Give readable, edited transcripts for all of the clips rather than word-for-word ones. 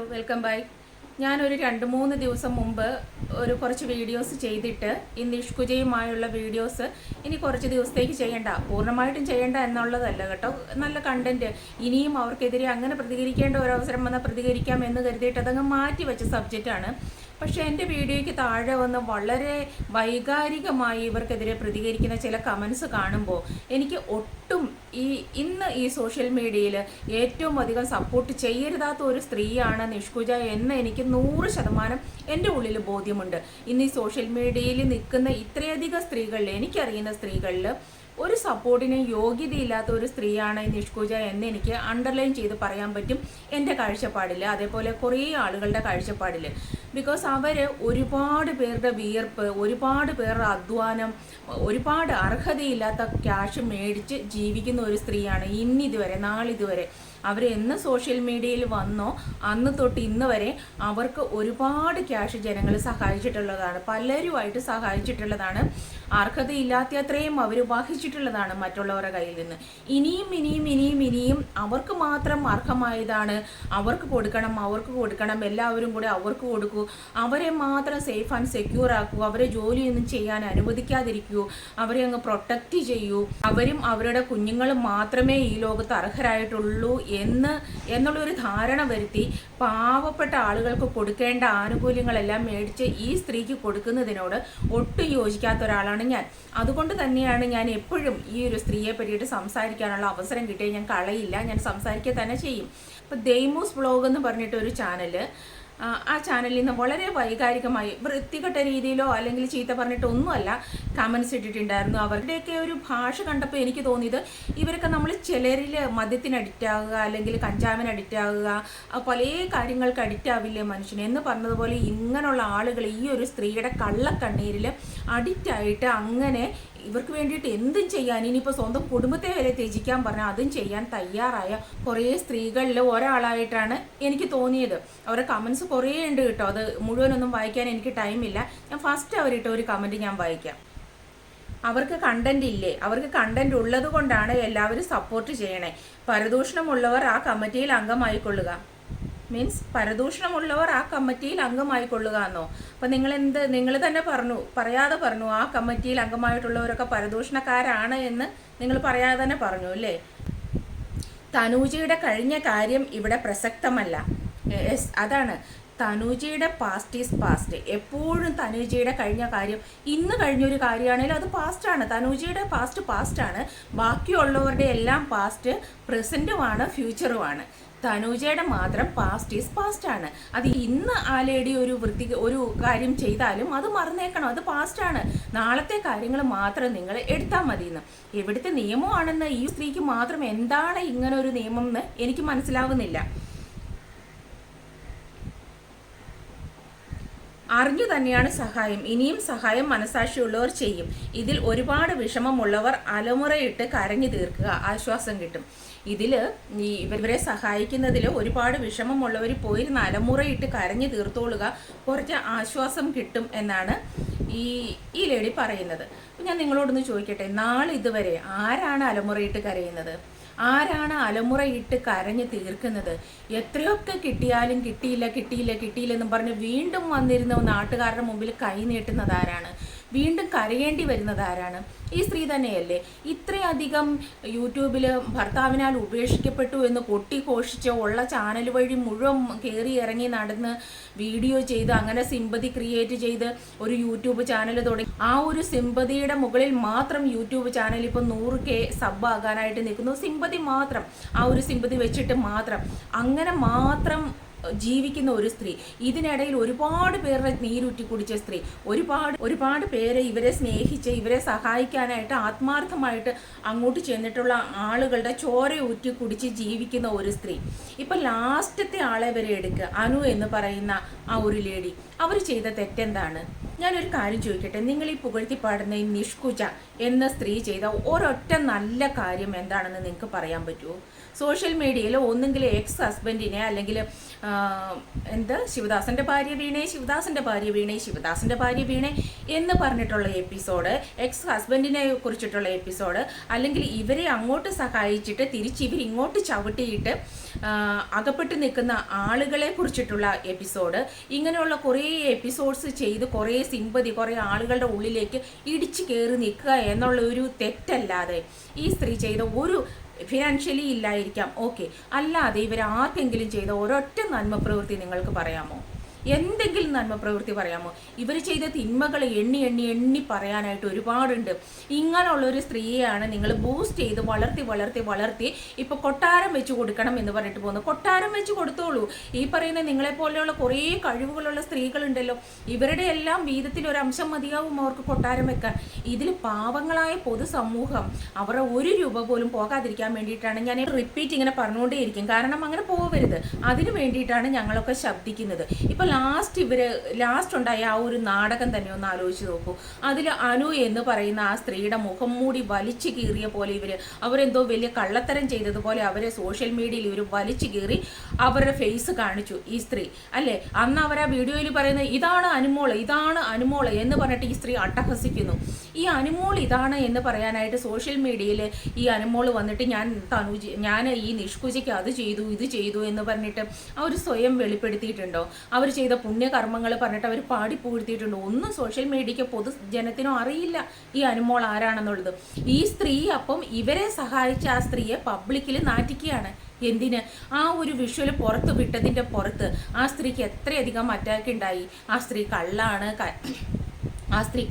Hello welcome back. ഞാനൊരു 2-3 ദിവസം മുമ്പ് കുറച്ച് വീഡിയോസ് ചെയ്തിട്ട് ഈ നിഷ്കുജയുമായുള്ള വീഡിയോസ് ഇനി കുറച്ച് ദിവസത്തേക്ക് ചെയ്യണ്ട, പൂർണ്ണമായിട്ടും ചെയ്യണ്ട എന്നുള്ളതല്ല കേട്ടോ. നല്ല കണ്ടന്റ്, ഇനിയും അവർക്കെതിരെ അങ്ങനെ പ്രതികരിക്കേണ്ട ഒരു അവസരം വന്നാൽ പ്രതികരിക്കാം എന്ന് കരുതിയിട്ട് അതങ്ങ് മാറ്റി വെച്ച സബ്ജക്റ്റാണ്. പക്ഷേ എൻ്റെ വീഡിയോയ്ക്ക് താഴെ വന്ന് വളരെ വൈകാരികമായി ഇവർക്കെതിരെ പ്രതികരിക്കുന്ന ചില കമൻസ് കാണുമ്പോൾ എനിക്ക് ഒട്ടും ഇന്ന് ഈ സോഷ്യൽ മീഡിയയിൽ ഏറ്റവും അധികം സപ്പോർട്ട് ചെയ്യരുതാത്ത ഒരു സ്ത്രീയാണ് നിഷ്കുജ എന്ന് എനിക്ക് 100% എൻ്റെ ഉള്ളിൽ ബോധ്യമുണ്ട്. ഇന്ന് ഈ സോഷ്യൽ മീഡിയയിൽ നിൽക്കുന്ന ഇത്രയധികം സ്ത്രീകളിൽ, എനിക്കറിയുന്ന സ്ത്രീകളിൽ ഒരു സപ്പോർട്ടിന് യോഗ്യതയില്ലാത്ത ഒരു സ്ത്രീയാണ് ഈ നിഷ്കുജ എന്ന് എനിക്ക് അണ്ടർലൈൻ ചെയ്ത് പറയാൻ പറ്റും എൻ്റെ കാഴ്ചപ്പാടിൽ, അതേപോലെ കുറേ ആളുകളുടെ കാഴ്ചപ്പാടിൽ. ബിക്കോസ് അവർ ഒരുപാട് പേരുടെ വിയർപ്പ്, ഒരുപാട് പേരുടെ അധ്വാനം, ഒരുപാട് അർഹതയില്ലാത്ത ക്യാഷ് മേടിച്ച് ജീവിക്കുന്ന ഒരു സ്ത്രീയാണ് ഇന്നിതുവരെ, നാളിതുവരെ. അവർ എന്ന് സോഷ്യൽ മീഡിയയിൽ വന്നോ അന്ന് തൊട്ട് ഇന്ന് വരെ അവർക്ക് ഒരുപാട് ക്യാഷ് ജനങ്ങൾ സഹായിച്ചിട്ടുള്ളതാണ്, പലരുമായിട്ട് സഹായിച്ചിട്ടുള്ളതാണ്. അർഹതയില്ലാത്ത അത്രയും അവർ വഹിച്ചിട്ടുള്ളതാണ് മറ്റുള്ളവരുടെ കയ്യിൽ നിന്ന്. ഇനിയും അവർക്ക് മാത്രം അർഹമായതാണ്, അവർക്ക് കൊടുക്കണം, എല്ലാവരും കൂടെ അവർക്ക് കൊടുക്കൂ, അവരെ മാത്രം സേഫ് ആൻഡ് സെക്യൂർ ആക്കൂ, അവരെ ജോലിയൊന്നും ചെയ്യാൻ അനുവദിക്കാതിരിക്കൂ, അവരെ അങ്ങ് പ്രൊട്ടക്റ്റ് ചെയ്യൂ, അവരും അവരുടെ കുഞ്ഞുങ്ങളും മാത്രമേ ഈ ലോകത്ത് അർഹരായിട്ടുള്ളൂ എന്നുള്ളൊരു ധാരണ വരുത്തി പാവപ്പെട്ട ആളുകൾക്ക് കൊടുക്കേണ്ട ആനുകൂല്യങ്ങളെല്ലാം മേടിച്ച് ഈ സ്ത്രീക്ക് കൊടുക്കുന്നതിനോട് ഒട്ടും യോജിക്കാത്ത ഒരാളാണ് ഞാൻ. അതുകൊണ്ട് തന്നെയാണ് ഞാൻ എപ്പോഴും ഈ ഒരു സ്ത്രീയെ പറ്റിയിട്ട് സംസാരിക്കാനുള്ള അവസരം കിട്ടിയാൽ ഞാൻ കളയില്ല, ഞാൻ സംസാരിക്കുക തന്നെ ചെയ്യും. ഇപ്പോൾ ദൈമൂസ് വ്ളോഗ് എന്ന് പറഞ്ഞിട്ടൊരു ചാനല്, ആ ചാനലിൽ നിന്ന് വളരെ വൈകാരികമായി വൃത്തികെട്ട രീതിയിലോ അല്ലെങ്കിൽ ചീത്ത പറഞ്ഞിട്ടൊന്നുമല്ല കമൻസ് ഇട്ടിട്ടുണ്ടായിരുന്നു. അവരുടെയൊക്കെ ഒരു ഭാഷ കണ്ടപ്പോൾ എനിക്ക് തോന്നിയത് ഇവരൊക്കെ നമ്മൾ ചിലരിൽ മദ്യത്തിന് അഡിക്റ്റ് ആകുക, അല്ലെങ്കിൽ കഞ്ചാവിന് അഡിക്റ്റ് ആകുക, പല കാര്യങ്ങൾക്ക് അഡിക്റ്റ് ആവില്ലേ മനുഷ്യന് എന്ന് പറഞ്ഞതുപോലെ ഇങ്ങനെയുള്ള ആളുകൾ ഈ ഒരു സ്ത്രീയുടെ കള്ളക്കണ്ണീരിൽ അഡിക്റ്റ് ആയിട്ട് അങ്ങനെ ഇവർക്ക് വേണ്ടിയിട്ട് എന്തും ചെയ്യാൻ, ഇനിയിപ്പോൾ സ്വന്തം കുടുംബത്തെ വരെ ത്യജിക്കാൻ പറഞ്ഞാൽ അതും ചെയ്യാൻ തയ്യാറായ കുറേ സ്ത്രീകളിൽ ഒരാളായിട്ടാണ് എനിക്ക് തോന്നിയത്. അവരുടെ കമൻസ് കുറേ ഉണ്ട് കേട്ടോ, അത് മുഴുവനൊന്നും വായിക്കാൻ എനിക്ക് ടൈമില്ല. ഞാൻ ഫസ്റ്റ് അവരിട്ട ഒരു കമൻറ്റ് ഞാൻ വായിക്കാം. അവർക്ക് കണ്ടന്റ് ഇല്ലേ? അവർക്ക് കണ്ടന്റ് ഉള്ളത് കൊണ്ടാണ് എല്ലാവരും സപ്പോർട്ട് ചെയ്യണേ. പരദൂഷണമുള്ളവർ ആ കമ്മിറ്റിയിൽ അംഗമായിക്കൊള്ളുക. മീൻസ് പരദൂഷണമുള്ളവർ ആ കമ്മിറ്റിയിൽ അംഗമായിക്കൊള്ളുക എന്നോ? അപ്പം നിങ്ങൾ തന്നെ പറയാതെ പറഞ്ഞു ആ കമ്മിറ്റിയിൽ അംഗമായിട്ടുള്ളവരൊക്കെ പരദൂഷണക്കാരാണ് എന്ന് നിങ്ങൾ പറയാതെ തന്നെ പറഞ്ഞു അല്ലേ? തനൂജയുടെ കഴിഞ്ഞ കാര്യം ഇവിടെ പ്രസക്തമല്ല. അതാണ്, തനൂജയുടെ പാസ്റ്റ് ഈസ് പാസ്റ്റ്. എപ്പോഴും തനൂജയുടെ കഴിഞ്ഞ കാര്യം, ഇന്ന് കഴിഞ്ഞൊരു കാര്യമാണെങ്കിലും അത് പാസ്റ്റാണ്. തനൂജയുടെ പാസ്റ്റാണ്. ബാക്കിയുള്ളവരുടെ എല്ലാം പാസ്റ്റ് പ്രസൻറ്റുമാണ്, ഫ്യൂച്ചറുമാണ്. തനൂജയുടെ മാത്രം പാസ്റ്റ് ഈസ് പാസ്റ്റാണ്. അത് ഇന്ന് ആ ലേഡി ഒരു കാര്യം ചെയ്താലും അത് മറന്നേക്കണം, അത് പാസ്റ്റാണ്. നാളത്തെ കാര്യങ്ങൾ മാത്രം നിങ്ങൾ എടുത്താൽ മതിയെന്ന്. എവിടുത്തെ നിയമമാണെന്ന് ഈ സ്ത്രീക്ക് മാത്രം എന്താണ് ഇങ്ങനെ ഒരു നിയമം എന്ന് എനിക്ക് മനസ്സിലാവുന്നില്ല. അറിഞ്ഞു തന്നെയാണ് സഹായം, ഇനിയും സഹായം മനസാക്ഷിയുള്ളവർ ചെയ്യും. ഇതിൽ ഒരുപാട് വിഷമമുള്ളവർ അലമുറയിട്ട് കരഞ്ഞു തീർക്കുക, ആശ്വാസം കിട്ടും. ഇവരെ സഹായിക്കുന്നതിൽ ഒരുപാട് വിഷമമുള്ളവർ പോയിരുന്ന അലമുറയിട്ട് കരഞ്ഞു തീർത്തോളുക, കുറച്ച് ആശ്വാസം കിട്ടും എന്നാണ് ഈ ലേഡി പറയുന്നത്. ഞാൻ നിങ്ങളോടൊന്ന് ചോദിക്കട്ടെ, നാളിതുവരെ ആരാണ് അലമുറയിട്ട് കരയുന്നത്? ആരാണ് അലമുറയിട്ട് കരഞ്ഞ് തീർക്കുന്നത്? എത്രയൊക്കെ കിട്ടിയാലും കിട്ടിയില്ലെന്നും പറഞ്ഞ് വീണ്ടും വന്നിരുന്ന നാട്ടുകാരുടെ മുമ്പിൽ കൈ നീട്ടുന്നത് ആരാണ്? വീണ്ടും കരയേണ്ടി വരുന്നത് ആരാണ്? ഈ സ്ത്രീ തന്നെയല്ലേ? ഇത്രയധികം യൂട്യൂബിൽ ഭർത്താവിനാൽ ഉപേക്ഷിക്കപ്പെട്ടു എന്ന് കൊട്ടിഘോഷിച്ച് ഉള്ള ചാനൽ വഴി മുഴുവൻ കയറി ഇറങ്ങി നടന്ന് വീഡിയോ ചെയ്ത് അങ്ങനെ സിമ്പതി ക്രിയേറ്റ് ചെയ്ത് ഒരു യൂട്യൂബ് ചാനൽ തുടങ്ങി. ആ ഒരു സിമ്പതിയുടെ മുകളിൽ മാത്രം യൂട്യൂബ് ചാനൽ ഇപ്പോൾ 100K സബ് ആകാനായിട്ട് നിൽക്കുന്നു. സിമ്പതി മാത്രം, ആ ഒരു സിമ്പതി വെച്ചിട്ട് മാത്രം, അങ്ങനെ മാത്രം ജീവിക്കുന്ന ഒരു സ്ത്രീ. ഇതിനിടയിൽ ഒരുപാട് പേരുടെ നീരുറ്റി കുടിച്ച സ്ത്രീ, ഒരുപാട് പേരെ ഇവരെ സ്നേഹിച്ച് ഇവരെ സഹായിക്കാനായിട്ട് ആത്മാർത്ഥമായിട്ട് അങ്ങോട്ട് ചെന്നിട്ടുള്ള ആളുകളുടെ ചോര ഊറ്റി കുടിച്ച് ജീവിക്കുന്ന ഒരു സ്ത്രീ. ഇപ്പം ലാസ്റ്റത്തെ ആളെ വരെ എടുക്കുക, അനു എന്ന് പറയുന്ന ആ ഒരു ലേഡി, അവർ ചെയ്ത തെറ്റെന്താണ്? ഞാനൊരു കാര്യം ചോദിക്കട്ടെ, നിങ്ങൾ ഈ പുകഴ്ത്തി പാടുന്ന ഈ നിഷ്കുജ എന്ന സ്ത്രീ ചെയ്ത ഒരൊറ്റ നല്ല കാര്യം എന്താണെന്ന് നിങ്ങൾക്ക് പറയാൻ പറ്റുമോ? സോഷ്യൽ മീഡിയയിൽ ഒന്നെങ്കിൽ എക്സ് ഹസ്ബൻഡിനെ അല്ലെങ്കിൽ ശിവദാസന്റെ ഭാര്യ വീണേ, ശിവദാസന്റെ ഭാര്യ വീണേ, ശിവദാസന്റെ ഭാര്യ വീണേ എന്ന് പറഞ്ഞിട്ടുള്ള എപ്പിസോഡ്, എക്സ് ഹസ്ബൻഡിനെ കുറിച്ചിട്ടുള്ള എപ്പിസോഡ്, അല്ലെങ്കിൽ ഇവരെ അങ്ങോട്ട് സഹായിച്ചിട്ട് തിരിച്ച് ഇവർ ഇങ്ങോട്ട് ചവിട്ടിയിട്ട് അകപ്പെട്ട് നിൽക്കുന്ന ആളുകളെ കുറിച്ചിട്ടുള്ള എപ്പിസോഡ്, ഇങ്ങനെയുള്ള കുറേ എപ്പിസോഡ്സ് ചെയ്ത് കുറേ സിമ്പതി കുറേ ആളുകളുടെ ഉള്ളിലേക്ക് ഇടിച്ചു കയറി നിൽക്കുക എന്നുള്ള ഒരു തെറ്റല്ലാതെ ഈ സ്ത്രീ ചെയ്ത ഒരു ഫിനാൻഷ്യലി ഇല്ലായിരിക്കാം, ഓക്കെ, അല്ലാതെ ഇവർ ആർക്കെങ്കിലും ചെയ്ത ഒരൊറ്റ നന്മ പ്രവൃത്തി നിങ്ങൾക്ക് പറയാമോ? എന്തെങ്കിലും നന്മ പ്രവൃത്തി പറയാമോ? ഇവർ ചെയ്ത തിന്മകൾ എണ്ണി എണ്ണി എണ്ണി പറയാനായിട്ട് ഒരുപാടുണ്ട്. ഇങ്ങനെയുള്ളൊരു സ്ത്രീയെയാണ് നിങ്ങൾ ബൂസ്റ്റ് ചെയ്ത് വളർത്തി വളർത്തി വളർത്തി ഇപ്പോൾ കൊട്ടാരം വെച്ച് കൊടുക്കണം എന്ന് പറഞ്ഞിട്ട് പോകുന്നു. കൊട്ടാരം വെച്ച് കൊടുത്തോളൂ. ഈ പറയുന്ന നിങ്ങളെപ്പോലെയുള്ള കുറേ കഴിവുകളുള്ള സ്ത്രീകളുണ്ടല്ലോ, ഇവരുടെ എല്ലാം വീതത്തിൽ ഒരു അംശം മതിയാവും അവർക്ക് കൊട്ടാരം വെക്കാൻ. ഇതിൽ പാവങ്ങളായ പൊതുസമൂഹം അവരുടെ ഒരു രൂപ പോലും പോകാതിരിക്കാൻ വേണ്ടിയിട്ടാണ് ഞാൻ റിപ്പീറ്റ് ഇങ്ങനെ പറഞ്ഞുകൊണ്ടേയിരിക്കും. കാരണം അങ്ങനെ പോകരുത്, അതിന് വേണ്ടിയിട്ടാണ് ഞങ്ങളൊക്കെ ശബ്ദിക്കുന്നത്. ഇപ്പം ലാസ്റ്റ് ഉണ്ടായ ആ ഒരു നാടകം തന്നെ ഒന്ന് ആലോചിച്ച് നോക്കൂ. അതിൽ അനു എന്ന് പറയുന്ന ആ സ്ത്രീയുടെ മുഖം മൂടി വലിച്ചു കീറിയ പോലെ അവരെന്തോ വലിയ കള്ളത്തരം ചെയ്തതുപോലെ അവരെ സോഷ്യൽ മീഡിയയിൽ ഇവർ വലിച്ചു കീറി അവരുടെ ഫേസ് കാണിച്ചു ഈ സ്ത്രീ, അല്ലേ? അന്ന് അവർ ആ വീഡിയോയിൽ പറയുന്നത് ഇതാണ് അനുമോള് എന്ന് പറഞ്ഞിട്ട് ഈ സ്ത്രീ അട്ടഹസിക്കുന്നു. ഈ അനുമോൾ ഇതാണ് എന്ന് പറയാനായിട്ട് സോഷ്യൽ മീഡിയയിൽ ഈ അനുമോള് വന്നിട്ട് ഞാൻ ഈ നിഷ്കുജയ്ക്ക് അത് ചെയ്തു ഇത് ചെയ്തു എന്ന് പറഞ്ഞിട്ട് അവർ സ്വയം വെളിപ്പെടുത്തിയിട്ടുണ്ടോ? അവർ ചെയ്ത പുണ്യകർമ്മങ്ങൾ പറഞ്ഞിട്ട് അവർ പാടിപ്പൂഴ്ത്തിയിട്ടുണ്ടോ? ഒന്നും സോഷ്യൽ മീഡിയയ്ക്ക് പൊതുജനത്തിനോ അറിയില്ല ഈ അനുമോൾ ആരാണെന്നുള്ളത്. ഈ സ്ത്രീ അപ്പം ഇവരെ സഹായിച്ച ആ സ്ത്രീയെ പബ്ലിക്കിൽ നാറ്റിക്കുകയാണ്. എന്തിന്? ആ ഒരു വിഷ്വൽ പുറത്ത് വിട്ടതിൻ്റെ പുറത്ത് ആ സ്ത്രീക്ക് എത്രയധികം അറ്റാക്ക് ഉണ്ടായി. ആ സ്ത്രീ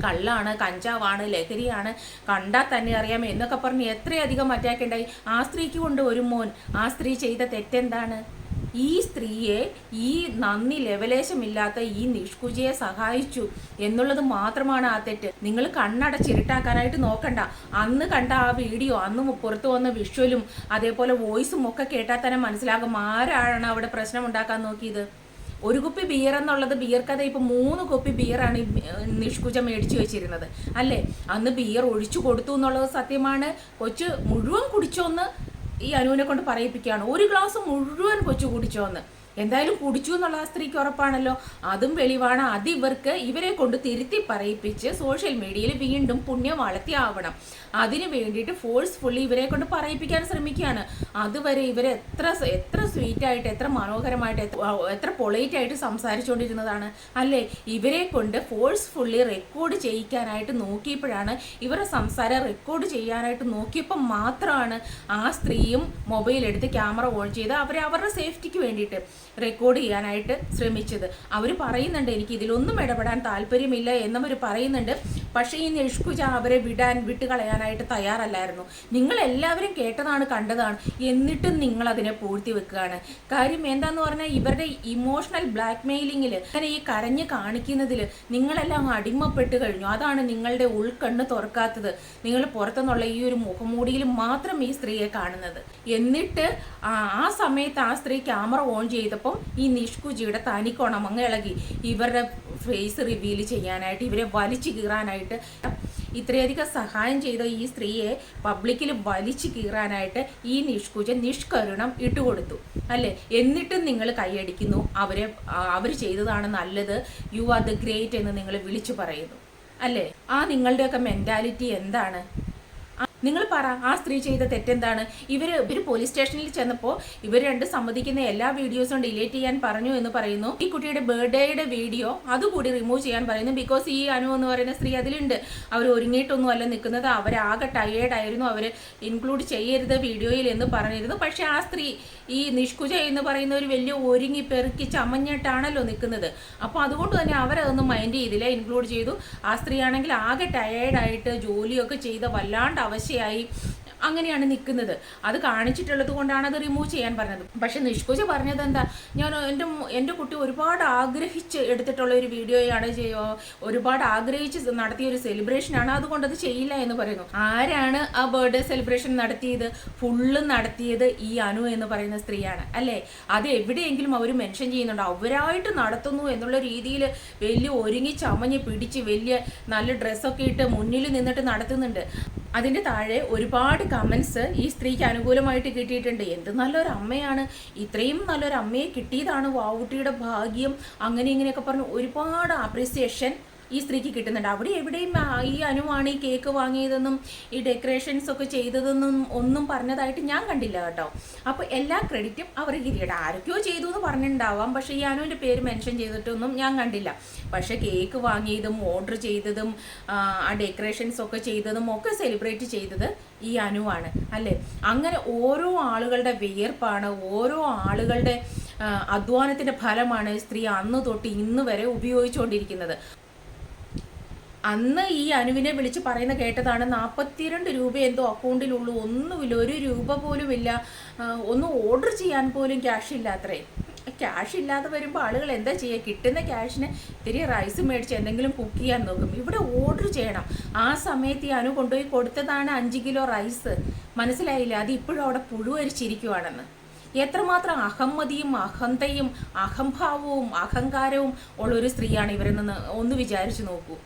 കള്ളാണ്, കഞ്ചാവാണ്, ലഹരിയാണ്, കണ്ടാൽ തന്നെ അറിയാം എന്നൊക്കെ പറഞ്ഞ് എത്രയധികം അറ്റാക്ക് ഉണ്ടായി. ആ സ്ത്രീക്ക് കൊണ്ട് ഒരു മോൻ. ആ സ്ത്രീ ചെയ്ത തെറ്റെന്താണ്? ഈ സ്ത്രീയെ ഈ നന്ദി ലെവലേശമില്ലാത്ത ഈ നിഷ്കുജയെ സഹായിച്ചു എന്നുള്ളത് മാത്രമാണ് ആ തെറ്റ്. നിങ്ങൾ കണ്ണടച്ചിരുട്ടാക്കാനായിട്ട് നോക്കണ്ട. അന്ന് കണ്ട ആ വീഡിയോ, അന്ന് പുറത്തു വന്ന വിഷ്വലും അതേപോലെ വോയിസും ഒക്കെ കേട്ടാൽ തന്നെ മനസ്സിലാകും ആരാണ് അവിടെ പ്രശ്നം ഉണ്ടാക്കാൻ നോക്കിയത്. ഒരു കുപ്പി ബിയർ എന്നുള്ളത് ബിയർ കഥ ഇപ്പോൾ 3 കുപ്പി ബിയറാണ് നിഷ്കുജ മേടിച്ചു വെച്ചിരുന്നത്, അല്ലേ? അന്ന് ബിയർ ഒഴിച്ചു കൊടുത്തു എന്നുള്ളത് സത്യമാണ്. കൊച്ചു മുഴുവൻ കുടിച്ചോന്ന് ഈ അനുവിനെ കൊണ്ട് പറയിപ്പിക്കുകയാണ്. ഒരു ഗ്ലാസ് മുഴുവൻ കൊച്ചു കുടിച്ചോന്ന്. എന്തായാലും കുടിച്ചു എന്നുള്ള ആ സ്ത്രീക്ക് ഉറപ്പാണല്ലോ. അതും വെളിവാണ്. അത് ഇവരെ കൊണ്ട് തിരുത്തി പറയിപ്പിച്ച് സോഷ്യൽ മീഡിയയിൽ വീണ്ടും പുണ്യം വളർത്തിയാവണം. അതിന് വേണ്ടിയിട്ട് ഫോഴ്സ്ഫുള്ളി ഇവരെ കൊണ്ട് പറയിപ്പിക്കാൻ ശ്രമിക്കുകയാണ്. അതുവരെ ഇവരെ എത്ര സ്വീറ്റായിട്ട്, എത്ര മനോഹരമായിട്ട്, എത്ര പൊളൈറ്റായിട്ട് സംസാരിച്ചുകൊണ്ടിരുന്നതാണ്, അല്ലേ? ഇവരെ കൊണ്ട് ഫോഴ്സ്ഫുള്ളി റെക്കോർഡ് ചെയ്യിക്കാനായിട്ട് നോക്കിയപ്പോഴാണ്, ഇവരുടെ സംസാരം റെക്കോർഡ് ചെയ്യാനായിട്ട് നോക്കിയപ്പോൾ മാത്രമാണ് ആ സ്ത്രീയും മൊബൈൽ എടുത്ത് ക്യാമറ ഓൺ ചെയ്ത് അവരുടെ സേഫ്റ്റിക്ക് വേണ്ടിയിട്ട് റെക്കോർഡ് ചെയ്യാനായിട്ട് ശ്രമിച്ചത്. അവർ പറയുന്നുണ്ട് എനിക്ക് ഇതിലൊന്നും ഇടപെടാൻ താല്പര്യമില്ല എന്നവർ പറയുന്നുണ്ട്. പക്ഷേ ഈ നിഷ്കുജ അവരെ വിട്ടുകളയാനായിട്ട് തയ്യാറല്ലായിരുന്നു. നിങ്ങളെല്ലാവരും കേട്ടതാണ്, കണ്ടതാണ്, എന്നിട്ടും നിങ്ങളതിനെ പൂഴ്ത്തി വെക്കുകയാണ്. കാര്യം എന്താന്ന് പറഞ്ഞാൽ ഇവരുടെ ഇമോഷണൽ ബ്ലാക്ക് മെയിലിങ്ങിൽ, അങ്ങനെ ഈ കരഞ്ഞ് കാണിക്കുന്നതിൽ നിങ്ങളെല്ലാം അടിമപ്പെട്ട് കഴിഞ്ഞു. അതാണ് നിങ്ങളുടെ ഉൾക്കണ്ണ് തുറക്കാത്തത്. നിങ്ങൾ പുറത്തുനിന്നുള്ള ഈ ഒരു മുഖംമൂടിയിൽ മാത്രം ഈ സ്ത്രീയെ കാണുന്നത്. എന്നിട്ട് ആ സമയത്ത് ആ സ്ത്രീ ക്യാമറ ഓൺ ചെയ്തപ്പോൾ ഈ നിഷ്കുജിയുടെ തനിക്കോണം അങ്ങ് ഇളകി. ഇവരുടെ ഫേസ് റിവീൽ ചെയ്യാനായിട്ട്, ഇവരെ വലിച്ചു കീറാനായിട്ട്, ഇത്രയധികം സഹായം ചെയ്ത ഈ സ്ത്രീയെ പബ്ലിക്കിൽ വലിച്ചു കീറാനായിട്ട് ഈ നിഷ്കുജ നിഷ്കരുണം ഇട്ടുകൊടുത്തു, അല്ലേ? എന്നിട്ടും നിങ്ങൾ കൈയടിക്കുന്നു. അവർ ചെയ്തതാണ് നല്ലത്, യു ആർ ദ ഗ്രേറ്റ് എന്ന് നിങ്ങൾ വിളിച്ചു പറയുന്നു, അല്ലേ? ആ നിങ്ങളുടെയൊക്കെ മെൻറ്റാലിറ്റി എന്താണ്? നിങ്ങൾ പറ, ആ സ്ത്രീ ചെയ്ത തെറ്റെന്താണ്? ഇവർ പോലീസ് സ്റ്റേഷനിൽ ചെന്നപ്പോൾ ഇവർ സമ്മതിക്കുന്ന എല്ലാ വീഡിയോസും ഡിലീറ്റ് ചെയ്യാൻ പറഞ്ഞു എന്ന് പറയുന്നു. ഈ കുട്ടിയുടെ ബർത്ത്ഡേയുടെ വീഡിയോ അതുകൂടി റിമൂവ് ചെയ്യാൻ പറയുന്നു. ബിക്കോസ് ഈ അനു എന്ന് പറയുന്ന സ്ത്രീ അതിലുണ്ട്. അവർ ഒരുങ്ങിയിട്ടൊന്നും അല്ല നിൽക്കുന്നത്, അവരാകെ ടയേർഡായിരുന്നു, അവർ ഇൻക്ലൂഡ് ചെയ്യരുത് വീഡിയോയിൽ എന്ന് പറഞ്ഞിരുന്നു. പക്ഷേ ആ സ്ത്രീ, ഈ നിഷ്കുജ എന്ന് പറയുന്ന ഒരു വലിയ ഒരുങ്ങി പെറുക്കി ചമഞ്ഞിട്ടാണല്ലോ നിൽക്കുന്നത്. അപ്പോൾ അതുകൊണ്ട് തന്നെ അവരതൊന്നും മൈൻഡ് ചെയ്തില്ല, ഇൻക്ലൂഡ് ചെയ്തു. ആ സ്ത്രീ ആണെങ്കിൽ ആകെ ടയേർഡായിട്ട് ജോലിയൊക്കെ ചെയ്ത് വല്ലാണ്ട് അവശയായി അങ്ങനെയാണ് നിൽക്കുന്നത്. അത് കാണിച്ചിട്ടുള്ളത് കൊണ്ടാണ് അത് റിമൂവ് ചെയ്യാൻ പറഞ്ഞത്. പക്ഷെ നിഷ്കുജ പറഞ്ഞത് എന്താ? ഞാൻ എൻ്റെ കുട്ടി ഒരുപാട് ആഗ്രഹിച്ച് എടുത്തിട്ടുള്ള ഒരു വീഡിയോയാണ്, ഒരുപാട് ആഗ്രഹിച്ച് നടത്തിയ ഒരു സെലിബ്രേഷനാണ്, അതുകൊണ്ട് അത് ചെയ്യില്ല എന്ന് പറയുന്നു. ആരാണ് ആ ബർത്ത്ഡേ സെലിബ്രേഷൻ നടത്തിയത്? ഫുള്ള് നടത്തിയത് ഈ അനു എന്ന് പറയുന്ന സ്ത്രീയാണ്, അല്ലേ? അത് എവിടെയെങ്കിലും അവർ മെൻഷൻ ചെയ്യുന്നുണ്ട്. അവരായിട്ട് നടത്തുന്നു എന്നുള്ള രീതിയിൽ വലിയ ഒരുങ്ങി ചമഞ്ഞ് പിടിച്ച് വലിയ നല്ല ഡ്രസ്സൊക്കെ ഇട്ട് മുന്നിൽ നിന്നിട്ട് നടത്തുന്നുണ്ട്. അതിൻ്റെ താഴെ ഒരുപാട് കമൻസ് ഈ സ്ത്രീക്ക് അനുകൂലമായിട്ട് കിട്ടിയിട്ടുണ്ട്. എന്ത് നല്ലൊരു അമ്മയാണ്, ഇത്രയും നല്ലൊരു അമ്മയെ കിട്ടിയതാണ് വാവുട്ടിയുടെ ഭാഗ്യം, അങ്ങനെ ഇങ്ങനെയൊക്കെ പറഞ്ഞ് ഒരുപാട് അപ്രീസിയേഷൻ ഈ സ്ത്രീക്ക് കിട്ടുന്നുണ്ട്. അവിടെ എവിടെയും ഈ അനുവാണ് ഈ കേക്ക് വാങ്ങിയതെന്നും ഈ ഡെക്കറേഷൻസ് ഒക്കെ ചെയ്തതെന്നും ഒന്നും പറഞ്ഞതായിട്ട് ഞാൻ കണ്ടില്ല കേട്ടോ. അപ്പോൾ എല്ലാ ക്രെഡിറ്റും അവർക്ക് കിട്ടിയിട്ട് ആരൊക്കെയോ ചെയ്തു എന്ന് പറഞ്ഞിട്ടുണ്ടാവാം, പക്ഷേ ഈ അനുവിൻ്റെ പേര് മെൻഷൻ ചെയ്തിട്ടൊന്നും ഞാൻ കണ്ടില്ല. പക്ഷേ കേക്ക് വാങ്ങിയതും ഓർഡർ ചെയ്തതും ആ ഡെക്കറേഷൻസ് ഒക്കെ ചെയ്തതും ഒക്കെ സെലിബ്രേറ്റ് ചെയ്തത് ഈ അനുവാണ് അല്ലേ. അങ്ങനെ ഓരോ ആളുകളുടെ വിയർപ്പാണ്, ഓരോ ആളുകളുടെ അധ്വാനത്തിൻ്റെ ഫലമാണ് സ്ത്രീ അന്ന് തൊട്ട് ഇന്ന് വരെ ഉപയോഗിച്ചുകൊണ്ടിരിക്കുന്നത്. അന്ന് ഈ അനുവിനെ വിളിച്ച് പറയുന്ന കേട്ടതാണ് 42 രൂപ എന്തോ അക്കൗണ്ടിലുള്ളൂ, ഒന്നുമില്ല, 1 രൂപ പോലും ഇല്ല, ഒന്ന് ഓർഡർ ചെയ്യാൻ പോലും ക്യാഷ് ഇല്ലാത്രേ. ക്യാഷ് ഇല്ലാതെ വരുമ്പോൾ ആളുകൾ എന്താ ചെയ്യുക, കിട്ടുന്ന ക്യാഷിന് ഇത്തിരി റൈസ് മേടിച്ച് എന്തെങ്കിലും കുക്ക് ചെയ്യാൻ നോക്കും. ഇവിടെ ഓർഡർ ചെയ്യണം. ആ സമയത്ത് ഈ അനു കൊണ്ടുപോയി കൊടുത്തതാണ് 5 കിലോ റൈസ്. മനസ്സിലായില്ല, അത് ഇപ്പോഴും അവിടെ പുഴുവരിച്ചിരിക്കുവാണെന്ന്. എത്രമാത്രം അഹമ്മതിയും അഹന്തയും അഹംഭാവവും അഹങ്കാരവും ഉള്ളൊരു സ്ത്രീയാണ് ഇവരെന്ന് ഒന്ന് വിചാരിച്ചു നോക്കൂ.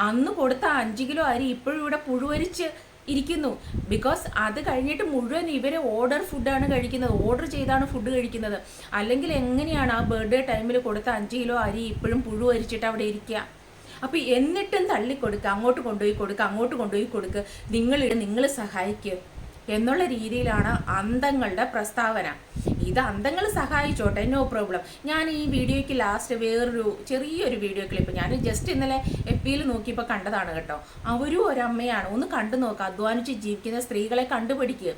അന്ന് കൊടുത്ത 5 കിലോ അരി ഇപ്പോഴും ഇവിടെ പുഴുവരിച്ച് ഇരിക്കുന്നു. ബിക്കോസ് അത് കഴിഞ്ഞിട്ട് മുഴുവൻ ഇവർ ഓർഡർ ഫുഡാണ് കഴിക്കുന്നത്, ഓർഡർ ചെയ്താണ് ഫുഡ് കഴിക്കുന്നത്. അല്ലെങ്കിൽ എങ്ങനെയാണ് ആ ബർത്ത്ഡേ ടൈമിൽ കൊടുത്ത 5 കിലോ അരി ഇപ്പോഴും പുഴുവരിച്ചിട്ട് അവിടെ ഇരിക്കുക? അപ്പോൾ എന്നിട്ടും തള്ളിക്കൊടുക്കുക, അങ്ങോട്ട് കൊണ്ടുപോയി കൊടുക്കുക, അങ്ങോട്ട് കൊണ്ടുപോയി കൊടുക്കുക, നിങ്ങൾ സഹായിക്കുക എന്നുള്ള രീതിയിലാണ് അന്തങ്ങളുടെ പ്രസ്താവന. ഇത് അന്തങ്ങൾ സഹായിച്ചോട്ടെ, നോ പ്രോബ്ലം. ഞാൻ ഈ വീഡിയോയ്ക്ക് ലാസ്റ്റ് വേറൊരു ചെറിയൊരു വീഡിയോ ക്ലിപ്പ് ഞാൻ ജസ്റ്റ് ഇന്നലെ FB-യിൽ നോക്കിയപ്പോൾ കണ്ടതാണ് കേട്ടോ. അവരും ഒരമ്മയാണ്, ഒന്ന് കണ്ടു നോക്കുക. അധ്വാനിച്ച് ജീവിക്കുന്ന സ്ത്രീകളെ കണ്ടുപിടിക്കുക.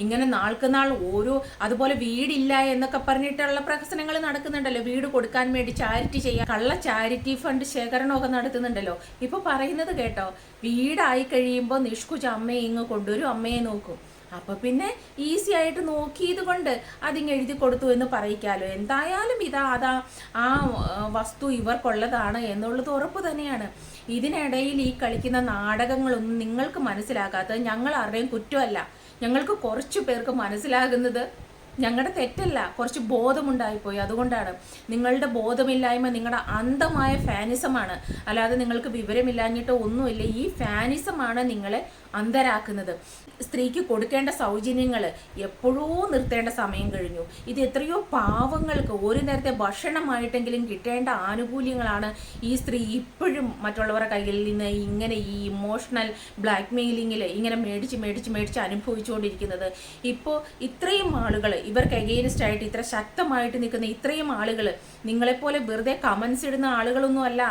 ഇങ്ങനെ നാൾക്ക് നാൾ ഓരോ അതുപോലെ വീടില്ല എന്നൊക്കെ പറഞ്ഞിട്ടുള്ള പ്രഹസനങ്ങൾ നടക്കുന്നുണ്ടല്ലോ. വീട് കൊടുക്കാൻ വേണ്ടി ചാരിറ്റി ചെയ്യാൻ കള്ള ചാരിറ്റി ഫണ്ട് ശേഖരണമൊക്കെ നടത്തുന്നുണ്ടല്ലോ. ഇപ്പോൾ പറയുന്നത് കേട്ടോ, വീടായി കഴിയുമ്പോൾ നിഷ്കുജ അമ്മയെ ഇങ്ങ് കൊണ്ടുവരും, അമ്മയെ നോക്കും. അപ്പോൾ പിന്നെ ഈസി ആയിട്ട് നോക്കിയത് കൊണ്ട് അതിങ്ങ് എഴുതി കൊടുത്തു എന്ന് പറയിക്കാമല്ലോ. എന്തായാലും അതാ ആ വസ്തു ഇവർക്കുള്ളതാണ് എന്നുള്ളത് ഉറപ്പ് തന്നെയാണ്. ഇതിനിടയിൽ ഈ കളിക്കുന്ന നാടകങ്ങളൊന്നും നിങ്ങൾക്ക് മനസ്സിലാകാത്തത് ഞങ്ങൾ ആരുടെയും കുറ്റമല്ല. ഞങ്ങൾക്ക് കുറച്ചു പേർക്ക് മനസ്സിലാകുന്നത് ഞങ്ങളുടെ തെറ്റല്ല, കുറച്ച് ബോധമുണ്ടായിപ്പോയി, അതുകൊണ്ടാണ്. നിങ്ങളുടെ ബോധമില്ലായ്മ നിങ്ങളുടെ അന്ധമായ ഫാനിസമാണ്, അല്ലാതെ നിങ്ങൾക്ക് വിവരമില്ലാഞ്ഞിട്ടോ ഒന്നുമില്ല. ഈ ഫാനിസമാണ് നിങ്ങളെ അന്ധരാക്കുന്നത്. സ്ത്രീക്ക് കൊടുക്കേണ്ട സൗജന്യങ്ങൾ എപ്പോഴോ നിർത്തേണ്ട സമയം കഴിഞ്ഞു. ഇത് എത്രയോ പാവങ്ങൾക്ക് ഒരു നേരത്തെ ഭക്ഷണമായിട്ടെങ്കിലും കിട്ടേണ്ട ആനുകൂല്യങ്ങളാണ് ഈ സ്ത്രീ ഇപ്പോഴും മറ്റുള്ളവരുടെ കയ്യിൽ നിന്ന് ഇങ്ങനെ ഈ ഇമോഷണൽ ബ്ലാക്ക് മെയിലിങ്ങിൽ ഇങ്ങനെ മേടിച്ച് അനുഭവിച്ചുകൊണ്ടിരിക്കുന്നത്. ഇപ്പോൾ ഇത്രയും ആളുകൾ ഇവർക്ക് എഗെയിൻസ്റ്റ് ആയിട്ട് ഇത്ര ശക്തമായിട്ട് നിൽക്കുന്ന ഇത്രയും ആളുകൾ നിങ്ങളെപ്പോലെ വെറുതെ കമൻസ് ഇടുന്ന ആളുകളൊന്നും അല്ല.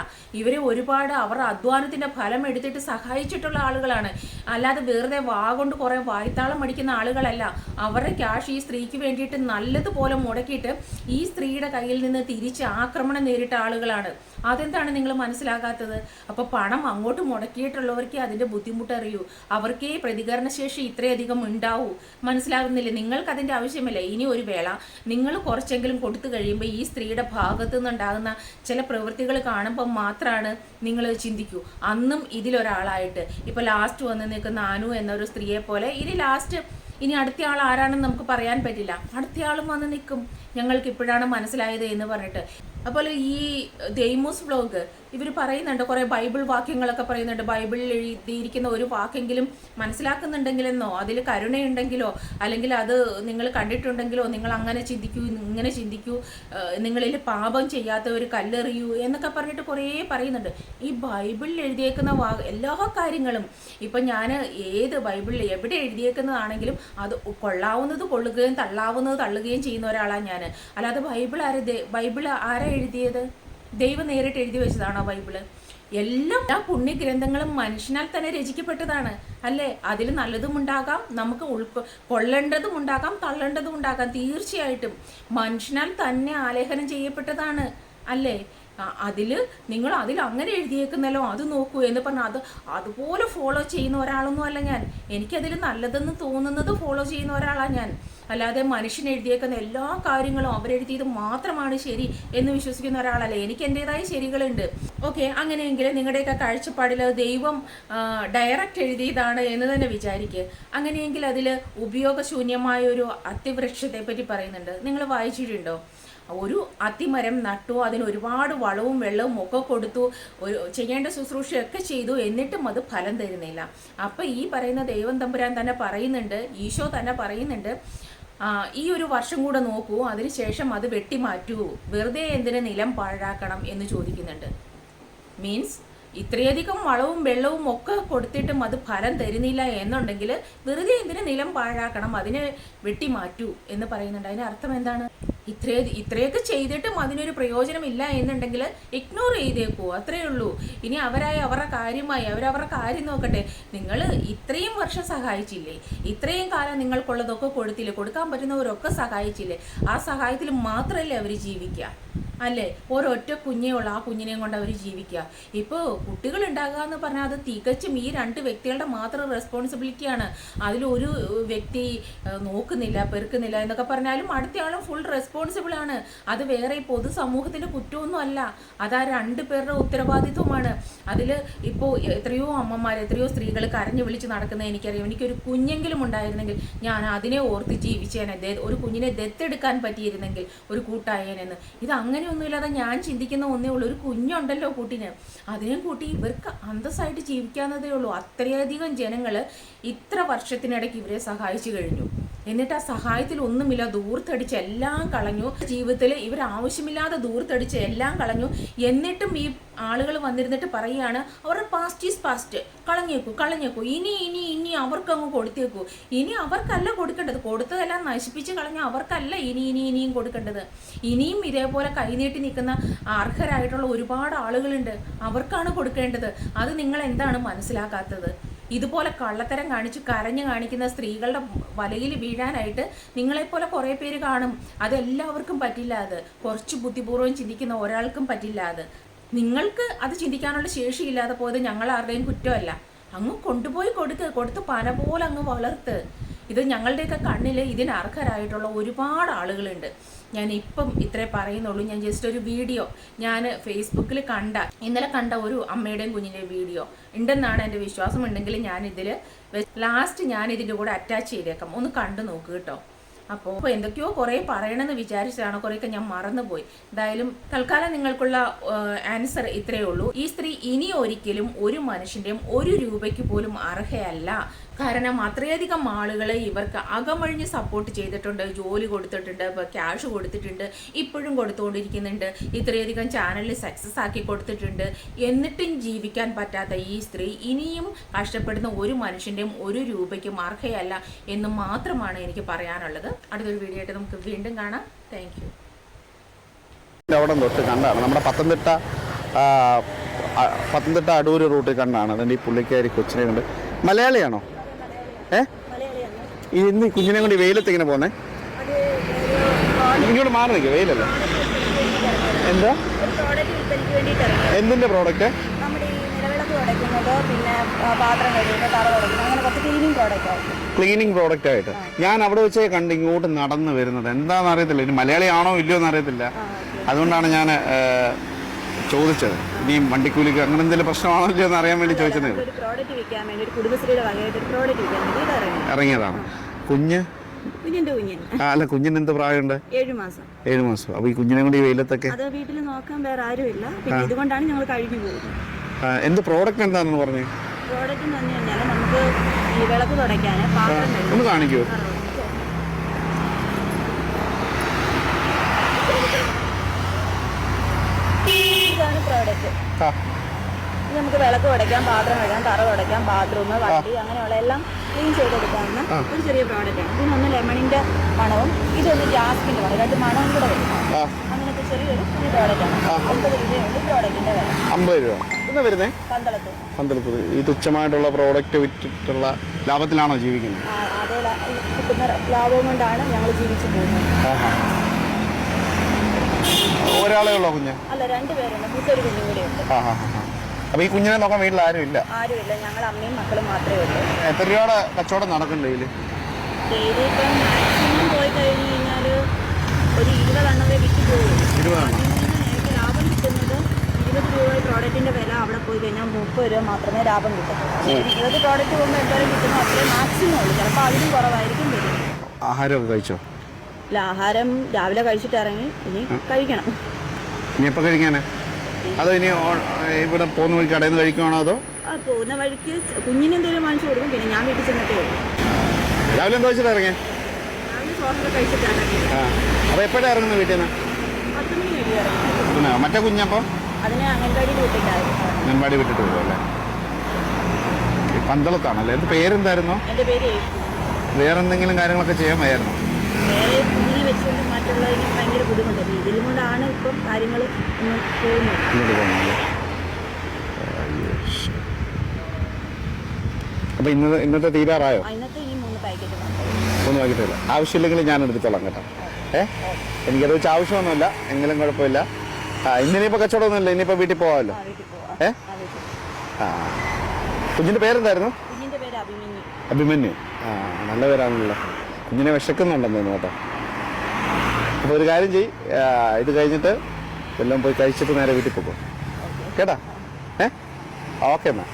ഇവരെ ഒരുപാട് അവരുടെ അധ്വാനത്തിൻ്റെ ഫലം എടുത്തിട്ട് സഹായിച്ചിട്ടുള്ള ആളുകളാണ്, അല്ലാതെ വെറുതെ കൊണ്ട് കുറേ വായ്ത്താളം അടിക്കുന്ന ആളുകളല്ല. അവരുടെ ക്യാഷ് ഈ സ്ത്രീക്ക് വേണ്ടിയിട്ട് നല്ലതുപോലെ മുടക്കിയിട്ട് ഈ സ്ത്രീയുടെ കയ്യിൽ നിന്ന് തിരിച്ച് ആക്രമണം നേരിട്ട ആളുകളാണ്. അതെന്താണ് നിങ്ങൾ മനസ്സിലാകാത്തത്? അപ്പോൾ പണം അങ്ങോട്ട് മുടക്കിയിട്ടുള്ളവർക്ക് അതിൻ്റെ ബുദ്ധിമുട്ട് അറിയൂ, അവർക്കേ പ്രതികരണശേഷി ഇത്രയധികം ഉണ്ടാവൂ. മനസ്സിലാകുന്നില്ലേ? നിങ്ങൾക്ക് അതിൻ്റെ ആവശ്യമില്ല. ഇനി ഒരു വേള നിങ്ങൾ കുറച്ചെങ്കിലും കൊടുത്തു കഴിയുമ്പോൾ ഈ സ്ത്രീയുടെ ഭാഗത്തു നിന്നുണ്ടാകുന്ന ചില പ്രവൃത്തികൾ കാണുമ്പോൾ മാത്രമാണ് നിങ്ങൾ ചിന്തിക്കൂ. അന്നും ഇതിലൊരാളായിട്ട് ഇപ്പോൾ ലാസ്റ്റ് വന്ന് നിൽക്കുന്ന അനു എന്നൊരു സ്ത്രീയെ പോലെ ഇനി അടുത്ത ആൾ ആരാണെന്ന് നമുക്ക് പറയാൻ പറ്റില്ല. അടുത്തയാളും വന്ന് നിൽക്കും, ഞങ്ങൾക്ക് ഇപ്പോഴാണ് മനസ്സിലായത് എന്ന് പറഞ്ഞിട്ട്. അപ്പോൾ ഈ ദൈമൂസ് വ്ലോഗ് ഇവർ പറയുന്നുണ്ട്, കുറേ ബൈബിൾ വാക്യങ്ങളൊക്കെ പറയുന്നുണ്ട്. ബൈബിളിൽ എഴുതിയിരിക്കുന്ന ഒരു വാക്കെങ്കിലും മനസ്സിലാക്കുന്നുണ്ടെങ്കിലെന്നോ അതിൽ കരുണയുണ്ടെങ്കിലോ അല്ലെങ്കിൽ അത് നിങ്ങൾ കണ്ടിട്ടുണ്ടെങ്കിലോ നിങ്ങൾ അങ്ങനെ ചിന്തിക്കൂ, ഇങ്ങനെ ചിന്തിക്കൂ, നിങ്ങളിൽ പാപം ചെയ്യാത്തവർ കല്ലെറിയൂ എന്നൊക്കെ പറഞ്ഞിട്ട് കുറേ പറയുന്നുണ്ട്. ഈ ബൈബിളിൽ എഴുതിയേക്കുന്ന എല്ലാ കാര്യങ്ങളും ഇപ്പം ഞാൻ ഏത് ബൈബിളിൽ എവിടെ എഴുതിയേക്കുന്നതാണെങ്കിലും അത് കൊള്ളാവുന്നത് കൊള്ളുകയും തള്ളാവുന്നത് തള്ളുകയും ചെയ്യുന്ന ഒരാളാണ് ഞാൻ. അല്ലാതെ ബൈബിൾ ആരാ എഴുതിയത്? ദൈവം നേരിട്ട് എഴുതി വെച്ചതാണോ ബൈബിള്? എല്ലാ പുണ്യഗ്രന്ഥങ്ങളും മനുഷ്യനാൽ തന്നെ രചിക്കപ്പെട്ടതാണ് അല്ലേ? അതിൽ നല്ലതും ഉണ്ടാകാം, നമുക്ക് കൊള്ളേണ്ടതും ഉണ്ടാകാം, തള്ളേണ്ടതും ഉണ്ടാകാം. തീർച്ചയായിട്ടും മനുഷ്യനാൽ തന്നെ ആലേഖനം ചെയ്യപ്പെട്ടതാണ് അല്ലേ? നിങ്ങൾ അങ്ങനെ എഴുതിയേക്കുന്നല്ലോ, അത് നോക്കൂ എന്ന് പറഞ്ഞാൽ അതുപോലെ ഫോളോ ചെയ്യുന്ന ഒരാളൊന്നും അല്ല ഞാൻ. എനിക്കതിൽ നല്ലതെന്ന് തോന്നുന്നത് ഫോളോ ചെയ്യുന്ന ഒരാളാണ് ഞാൻ. അല്ലാതെ മനുഷ്യൻ എഴുതിയേക്കുന്ന എല്ലാ കാര്യങ്ങളും അവരെഴുതിയത് മാത്രമാണ് ശരി എന്ന് വിശ്വസിക്കുന്ന ഒരാളല്ല. എനിക്ക് എൻ്റെതായ ശരികളുണ്ട്. ഓക്കെ, അങ്ങനെയെങ്കിൽ നിങ്ങളുടെയൊക്കെ കാഴ്ചപ്പാടിൽ ദൈവം ഡയറക്റ്റ് എഴുതിയതാണ് എന്ന് തന്നെ വിചാരിക്കുക. അങ്ങനെയെങ്കിൽ അതിൽ ഉപയോഗശൂന്യമായ ഒരു അത്തിവൃക്ഷത്തെ പറ്റി പറയുന്നുണ്ട്. നിങ്ങൾ വായിച്ചിട്ടുണ്ടോ? ഒരു അത്തിമരം നട്ടു, അതിന് ഒരുപാട് വളവും വെള്ളവും ഒക്കെ കൊടുത്തു, ചെയ്യേണ്ട ശുശ്രൂഷയൊക്കെ ചെയ്തു, എന്നിട്ടും അത് ഫലം തരുന്നില്ല. അപ്പം ഈ പറയുന്ന ദൈവം തമ്പുരാൻ തന്നെ പറയുന്നുണ്ട്, ഈശോ തന്നെ പറയുന്നുണ്ട്, ഈ ഒരു വർഷം കൂടെ നോക്കൂ, അതിനുശേഷം അത് വെട്ടിമാറ്റൂ, വെറുതെ എന്തിന് നിലം പാഴാക്കണം എന്ന് ചോദിക്കുന്നുണ്ട്. മീൻസ് ഇത്രയധികം വളവും വെള്ളവും ഒക്കെ കൊടുത്തിട്ടും അത് ഫലം തരുന്നില്ല എന്നുണ്ടെങ്കിൽ വെറുതെ എന്തിന് നിലം പാഴാക്കണം, അതിനെ വെട്ടിമാറ്റൂ എന്ന് പറയുന്നുണ്ട്. അതിന് അർത്ഥം എന്താണ്? ഇത്രയൊക്കെ ചെയ്തിട്ടും അതിനൊരു പ്രയോജനമില്ല എന്നുണ്ടെങ്കിൽ ഇഗ്നോർ ചെയ്തേക്കൂ, അത്രയേ ഉള്ളൂ. ഇനി അവരുടെ കാര്യമായി അവരവരുടെ കാര്യം നോക്കട്ടെ. നിങ്ങൾ ഇത്രയും വർഷം സഹായിച്ചില്ലേ, ഇത്രയും കാലം നിങ്ങൾക്കുള്ളതൊക്കെ കൊടുത്തില്ലേ, കൊടുക്കാൻ പറ്റുന്നവരൊക്കെ സഹായിച്ചില്ലേ, ആ സഹായത്തിൽ മാത്രമല്ലേ അവർ ജീവിക്കുക, അല്ലേ? ഒരൊറ്റ കുഞ്ഞേ ഉള്ളൂ, ആ കുഞ്ഞിനെയും കൊണ്ട് അവർ ജീവിക്കുക. ഇപ്പോൾ കുട്ടികൾ ഉണ്ടാകുക എന്ന് പറഞ്ഞാൽ അത് തികച്ചും ഈ 2 വ്യക്തികളുടെ മാത്രം റെസ്പോൺസിബിലിറ്റിയാണ്. അതിലൊരു വ്യക്തി നോക്കുന്നില്ല, പെറുക്കുന്നില്ല എന്നൊക്കെ പറഞ്ഞാലും അടുത്തയാളും ഫുൾ റെസ്പോൺസിബിൾ ആണ്. അത് വേറെ പൊതുസമൂഹത്തിൻ്റെ കുറ്റമൊന്നും അല്ല, അത് ആ 2 പേരുടെ ഉത്തരവാദിത്വമാണ്. അതിൽ ഇപ്പോൾ എത്രയോ അമ്മമാർ, എത്രയോ സ്ത്രീകൾ കരഞ്ഞു വിളിച്ച് നടക്കുന്നത് എനിക്കറിയാം. എനിക്കൊരു കുഞ്ഞെങ്കിലും ഉണ്ടായിരുന്നെങ്കിൽ ഞാൻ അതിനെ ഓർത്ത് ജീവിച്ചേനെ, ഒരു കുഞ്ഞിനെ ദത്തെടുക്കാൻ പറ്റിയിരുന്നെങ്കിൽ ഒരു കൂട്ടായേനെന്ന്. ഇത് അങ്ങനെ ഒന്നുമില്ലാതെ ഞാൻ ചിന്തിക്കുന്ന ഒന്നേ ഉള്ളൂ, ഒരു കുഞ്ഞുണ്ടല്ലോ കൂട്ടിന്, അതിനെയും കൂട്ടി ഇവർക്ക് അന്തസ്സായിട്ട് ജീവിക്കാവുന്നതേ ഉള്ളൂ. അത്രയധികം ജനങ്ങൾ ഇത്ര വർഷത്തിനിടയ്ക്ക് ഇവരെ സഹായിച്ചു കഴിഞ്ഞു. എന്നിട്ട് ആ സഹായത്തിൽ ഒന്നുമില്ല, ദൂർത്തടിച്ച് എല്ലാം കളഞ്ഞു. ജീവിതത്തിൽ ഇവർ ആവശ്യമില്ലാതെ ദൂർത്തടിച്ച് എല്ലാം കളഞ്ഞു. എന്നിട്ടും ഈ ആളുകൾ വന്നിരുന്നിട്ട് പറയുകയാണ് അവരുടെ പാസ്റ്റ് ഈസ് പാസ്റ്റ്, കളഞ്ഞേക്കൂ, ഇനി അവർക്കങ്ങ് കൊടുത്തേക്കൂ. ഇനി അവർക്കല്ല കൊടുക്കേണ്ടത്, കൊടുത്തതെല്ലാം നശിപ്പിച്ച് കളഞ്ഞ അവർക്കല്ല ഇനിയും കൊടുക്കേണ്ടത്. ഇനിയും ഇതേപോലെ കൈനീട്ടി നിൽക്കുന്ന അർഹരായിട്ടുള്ള ഒരുപാട് ആളുകളുണ്ട്, അവർക്കാണ് കൊടുക്കേണ്ടത്. അത് നിങ്ങൾ എന്താണ് മനസ്സിലാക്കാത്തത്? ഇതുപോലെ കള്ളത്തരം കാണിച്ച് കരഞ്ഞു കാണിക്കുന്ന സ്ത്രീകളുടെ വലയിൽ വീഴാനായിട്ട് നിങ്ങളെപ്പോലെ കുറേ പേര് കാണും. അതെല്ലാവർക്കും പറ്റില്ല. അത് കുറച്ച് ബുദ്ധിപൂർവ്വം ചിന്തിക്കുന്ന ഒരാൾക്കും പറ്റില്ല. അത് നിങ്ങൾക്ക് അത് ചിന്തിക്കാനുള്ള ശേഷിയില്ലാതെ പോയത് ഞങ്ങളാരുടെയും കുറ്റമല്ല. അങ്ങ് കൊണ്ടുപോയി കൊടുത്ത് പന പോലെ അങ്ങ് വളർത്ത്. ഇത് ഞങ്ങളുടെയൊക്കെ കണ്ണിൽ ഇതിന് അർഹരായിട്ടുള്ള ഒരുപാട് ആളുകളുണ്ട്. ഞാൻ ഇപ്പം ഇത്രേ പറയുന്നുള്ളൂ. ഞാൻ ജസ്റ്റ് ഒരു വീഡിയോ ഞാൻ ഫേസ്ബുക്കിൽ ഇന്നലെ കണ്ട ഒരു അമ്മയുടെയും കുഞ്ഞിൻ്റെയും വീഡിയോ ഉണ്ടെന്നാണ് എൻ്റെ വിശ്വാസം. ഉണ്ടെങ്കിൽ ഞാനിതിൽ ലാസ്റ്റ് ഞാനിതിൻ്റെ കൂടെ അറ്റാച്ച് ചെയ്തേക്കാം, ഒന്ന് കണ്ടു നോക്ക് കേട്ടോ. അപ്പോൾ എന്തൊക്കെയോ കുറേ പറയണമെന്ന് വിചാരിച്ചതാണ്, കുറേയൊക്കെ ഞാൻ മറന്നുപോയി. എന്തായാലും തൽക്കാലം നിങ്ങൾക്കുള്ള ആൻസർ ഇത്രയേ ഉള്ളൂ. ഈ സ്ത്രീ ഇനി ഒരിക്കലും ഒരു മനുഷ്യൻ്റെയും 1 രൂപയ്ക്ക് പോലും അർഹയല്ല. കാരണം അത്രയധികം ആളുകൾ ഇവർക്ക് അകമഴിഞ്ഞ് സപ്പോർട്ട് ചെയ്തിട്ടുണ്ട്, ജോലി കൊടുത്തിട്ടുണ്ട്, ക്യാഷ് കൊടുത്തിട്ടുണ്ട്, ഇപ്പോഴും കൊടുത്തുകൊണ്ടിരിക്കുന്നുണ്ട്, ഇത്രയധികം ചാനലിൽ സക്സസ് ആക്കി കൊടുത്തിട്ടുണ്ട്. എന്നിട്ടും ജീവിക്കാൻ പറ്റാത്ത ഈ സ്ത്രീ ഇനിയും കഷ്ടപ്പെടുന്ന ഒരു മനുഷ്യൻ്റെയും 1 രൂപയ്ക്കും അർഹയല്ല എന്ന് മാത്രമാണ് എനിക്ക് പറയാനുള്ളത്. അടുത്തൊരു വീഡിയോ ആയിട്ട് നമുക്ക് വീണ്ടും കാണാം. Thank you. അവിടെ തൊട്ട് കണ്ടാണ് നമ്മുടെ പത്തനംതിട്ട അടൂർ റൂട്ടിൽ കണ്ടാണ്. അതുകൊണ്ട് ഈ പുള്ളിക്കാരി കൊച്ചിനെ കൊണ്ട്. മലയാളിയാണോ? ഇന്ന് കുഞ്ഞിനെ കൊണ്ട് വെയിലത്ത് ഇങ്ങനെ പോന്നേ? ഇങ്ങോട്ട് മാറി നിൽക്കുക, വെയിലല്ലേ? എന്താ എന്തിന്റെ പ്രോഡക്റ്റ്? ക്ലീനിങ് പ്രോഡക്റ്റ് ആയിട്ട് ഞാൻ അവിടെ വെച്ചേ കണ്ട് ഇങ്ങോട്ട് നടന്നു വരുന്നത്. എന്താണെന്ന് അറിയത്തില്ല, ഇനി മലയാളിയാണോ ഇല്ലയോ എന്ന് അറിയത്തില്ല. അതുകൊണ്ടാണ് ഞാൻ ചോദിച്ചത്. ഇനി വണ്ടിക്കൂലിക്ക് അങ്ങനെ എന്തെങ്കിലും പ്രശ്നമാണോ ഇല്ലയോ എന്ന് അറിയാൻ വേണ്ടി ചോദിച്ചത്. ഇറങ്ങിയതാണ്. അല്ല, കുഞ്ഞിന് എന്ത് പ്രായമുണ്ട്? 7 മാസം. 7 മാസം. അപ്പൊ ഈ കുഞ്ഞിനെ കൊണ്ട് ഈ വെയിലത്തൊക്കെ വീട്ടിൽ നോക്കാൻ വേറെ ആരുമില്ല, ഇതുകൊണ്ടാണ് ഞങ്ങൾ കഴിഞ്ഞു പോകുന്നത്. എന്ത് പ്രോഡക്റ്റ് എന്താണെന്ന് പറഞ്ഞു? പ്രോഡക്റ്റ് എന്ന് പറഞ്ഞു കഴിഞ്ഞാൽ നമുക്ക് ഈ വിളക്ക് തുടയ്ക്കാൻ ഒന്ന് കാണിക്കൂ. ഇതാണ് പ്രോഡക്റ്റ്. ഇത് നമുക്ക് വിളക്ക് തുടയ്ക്കാം, പാത്രം കഴുകാം, തറ തുടയ്ക്കാം, ബാത്റൂം, വണ്ടി, അങ്ങനെയുള്ള എല്ലാം ക്ലീൻ ചെയ്തെടുക്കാവുന്ന ഒരു ചെറിയ പ്രോഡക്റ്റാണ്. ഇതിനൊന്ന് ലെമണിൻ്റെ മണവും ഇതൊന്ന് ജാസ്മിൻ്റെ മണം, 2 മണവും കൂടെ വരും. അങ്ങനത്തെ ചെറിയൊരു പ്രോഡക്റ്റാണ്. 50 രൂപയുണ്ട് പ്രോഡക്റ്റിൻ്റെ വില. 50 രൂപ. എന്താ വരുന്നത്? പന്തളത്ത്. ഈ തുച്ഛമായിട്ടുള്ള പ്രോഡക്റ്റ് വിറ്റിട്ടുള്ള ലാഭത്തിലാണോ ജീവിക്കുന്നത്? അതേ കിട്ടുന്ന ലാഭം കൊണ്ടാണ് ഞങ്ങൾ ജീവിച്ചു പോകുന്നത്. ഒരാളേ ഉള്ളോ കുഞ്ഞ്? അല്ല, 2 പേരുണ്ട്, മൂത്തൊരു കുഞ്ഞും കൂടെ ഉണ്ട്. അപ്പൊ ഈ കുഞ്ഞിനെ നോക്കാൻ വീട്ടിൽ ആരുമില്ല? ആരുമില്ല, ഞങ്ങൾ അമ്മയും മക്കളും മാത്രമേ ഉള്ളൂ. എത്ര രൂപയുടെ കച്ചവടം നടക്കുന്നുണ്ട് ഡെയിലി? ഇപ്പം മാക്സിമം പോയി കഴിഞ്ഞ് കഴിഞ്ഞാൽ ഒരു 20 എണ്ണം വരെ വിറ്റ് പോകും. 20 എണ്ണം. എനിക്ക് ലാഭം കിട്ടുന്നത് 20 രൂപ പ്രോഡക്റ്റിൻ്റെ വില അവിടെ പോയി കഴിഞ്ഞാൽ 30 രൂപ മാത്രമേ ലാഭം കിട്ടത്തുള്ളൂ. 20 പ്രോഡക്റ്റ് പോകുമ്പോൾ എന്തോരം കിട്ടുന്നു അത്രയും മാക്സിമം ഉള്ളൂ. ചിലപ്പോൾ അതിലും കുറവായിരിക്കും വരും. ആഹാരമൊക്കെ കഴിച്ചോ? ഇല്ല, ആഹാരം രാവിലെ കഴിച്ചിട്ട് ഇറങ്ങി, ഇനി കഴിക്കണം. ഇനി എപ്പോൾ കഴിക്കാനാ? അതോ ഇനി ഇവിടെ പോകുന്ന വഴി കടയിൽ നിന്ന് കഴിക്കുവാണോ അതോ പോകുന്ന വഴിക്ക് കുഞ്ഞിന് എന്തെങ്കിലും വാങ്ങിച്ചു കൊടുക്കും, പിന്നെ ഞാൻ വീട്ടിൽ ചെന്നിട്ടേ ഉള്ളൂ. രാവിലെ എന്താ വെച്ചിട്ട് ഇറങ്ങിയ? രാവിലെ ചോറൊക്കെ കഴിച്ചിട്ടാണ് ഇറങ്ങിയത്. അപ്പോൾ എപ്പോഴാണ് ഇറങ്ങുന്നത് വീട്ടിൽ നിന്ന്? 10 മണി കഴിഞ്ഞ് ഇറങ്ങി. മറ്റേ കുഞ്ഞപ്പോൾ അതിനെ അംഗൻവാടിയിൽ വിട്ടിട്ടായിരുന്നു. അംഗൻവാടി വിട്ടിട്ട് പോകും അല്ലേ? പന്തളത്താണല്ലേ? എന്ത് പേരെന്തായിരുന്നോ? എൻ്റെ പേര് യേശു. വേറെ എന്തെങ്കിലും കാര്യങ്ങളൊക്കെ ചെയ്യാൻ വയ്യായിരുന്നോ? വേറെ കുഞ്ഞിനെ വെച്ചുകൊണ്ട് മറ്റുള്ളതിന് ഭയങ്കര ബുദ്ധിമുട്ടുണ്ട്. ഇതിലും കൊണ്ടാണ് ഇപ്പം കാര്യങ്ങൾ പോകുന്നത്. ഇങ്ങോട്ട് പോകുന്നത്. അപ്പോൾ ഇന്നത്തെ തീരാറായോ? ഇന്നത്തെ ഇനി 3 പാക്കറ്റ് ഒന്നും ആക്കിയിട്ടില്ല. ആവശ്യമില്ലെങ്കിൽ ഞാൻ എടുത്തോളാം കേട്ടോ. എനിക്കത് വെച്ച് ആവശ്യമൊന്നുമില്ല, എങ്കിലും കുഴപ്പമില്ല. ഇന്നിനിപ്പോൾ കച്ചവടമൊന്നുമില്ല, ഇനിയിപ്പോൾ വീട്ടിൽ പോകാമല്ലോ. കുഞ്ഞിൻ്റെ പേരെന്തായിരുന്നു? കുഞ്ഞിൻ്റെ പേര് അഭിമന്യു. അഭിമന്യു. നല്ല പേരാണല്ലോ. കുഞ്ഞിനെ വിശക്കുന്നുണ്ടെന്ന് തോന്നുന്നു കേട്ടോ. അപ്പോൾ ഒരു കാര്യം ചെയ്യ്, ഇത് കഴിഞ്ഞിട്ട് എല്ലാം പോയി കഴിച്ചിട്ട് നേരെ വീട്ടിൽ പോകും കേട്ടാ. ഓക്കെ എന്നാൽ.